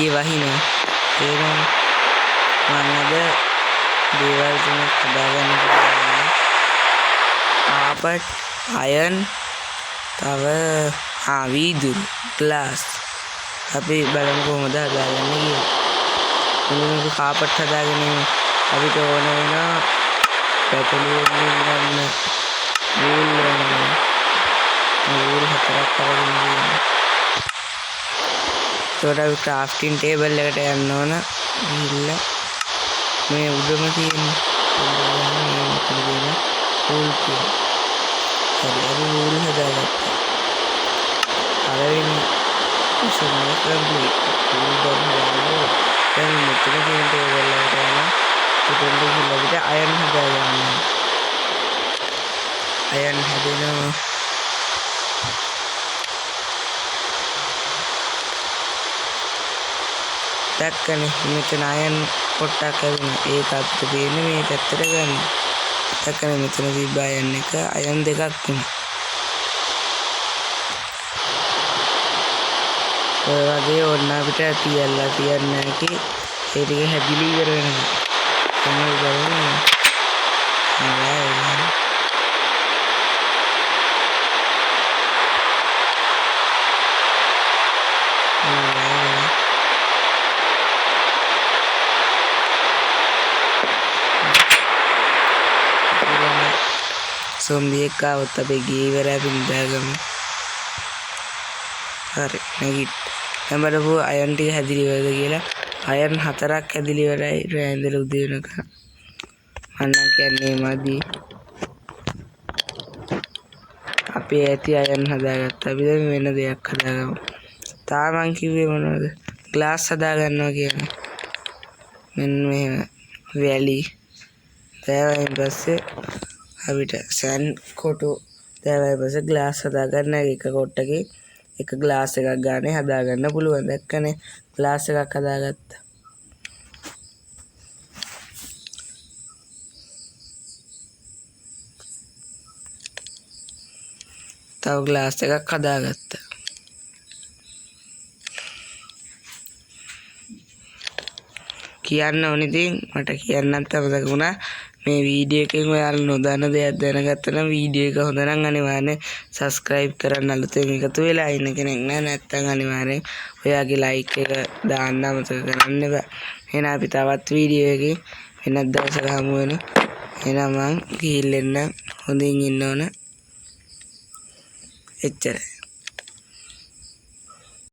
එළිය වහිනවා. තේරෙනවද? මම අද දේවල් තුනක් හදාගන්න පුළුවන්. කාපට්, අයන්, තව වීදුරු, ග්ලාස්. අපි බලමු කොහොමද හදාගන්නේ කියලා. මුලින්ම කාපට් හදාගෙන අපිට ඕන වෙනවා පැටලු ගන්න වූල් වෙනවා. වූල් 4ක් අරගෙන ඉන්න. ඒකට අපි ක්‍රාෆ්ටින් ටේබල් එකට යන්න ඕන. ගිහිල්ලා මේ උඩම තියෙන වූල් කියන. හරි අපි වූල් හදාගත්තා. පළවෙනි ඉස්සරහ කම්ප්ලීට්. වූල් දානවා. දැන් මෙතන තියෙන ටේබල් එකට යනවා. ඉතින් ගිහිල්ලා අපිට අයන් හදාගන්න. අයන් හදනවා. දැක්කනේ මෙතන අයන් පොට්ටක් ඇවිල්ලා ඒක අපිට දෙන්නේ මේ පැත්තට ගන්න. දැක්කනේ මෙතන තිබ්බ අයන් එක අයන් දෙකක් වුණා. ඔය වගේ ඕන අපිට තියලා තියන්න නැති ඒ ටික හැදිලි ඉවර වෙනවා. තමයි බලන්නේ. zombie එක આવත් අපි ගියේ ඉවරයි අපි නිදාගමු. හරි නැගිට. දැන් බලමු අයන් ටික හැදිලි ඉවරද කියලා. අයන් 4ක් හැදිලි ඉවරයි රෑ ඉඳලා උදේ වෙනකම්. මන්නම් කියන්නේ මදි. අපි ඇති අයන් හදාගත්තා. අපි දැන් වෙන දෙයක් හදාගමු. තාම මං කිව්වේ මොනවද? ග්ලාස් හදාගන්නවා කියන්නේ. මෙන්න මෙහෙම වැලි. දැන් පස්සේ අපිට සෑන් කොටු දැන් පස්සේ ග්ලාස් හදාගන්න එක කොට්ටකින් එක ග්ලාස් එකක් ගානේ හදාගන්න පුළුවන්. දැක්කනේ ග්ලාස් එකක් හදාගත්තා. තව ග්ලාස් එකක් හදාගත්තා. කියන්න ඕනේ ඉතින් මට කියන්නත් අමතක වුණා. මේ වීඩියෝ එකෙන් ඔයාලා නොදන්න දෙයක් දැනගත්තා නම් වීඩියෝ එක හොඳ නම් අනිවාර්යෙන් subscribe කරන්න අලුතෙන් එකතු වෙලා ඉන්න කෙනෙක් නෑ නැත්නම් අනිවාර්යෙන් ඔයාගේ like එක දාන්න අමතක කරන්න එපා. එහෙනම් අපි තවත් වීඩියෝ එකකින් වෙනත් දවසක හමු වෙනවා. එහෙනම් මං ගිහින් එන්න හොඳින් ඉන්න ඕන. එච්චරයි.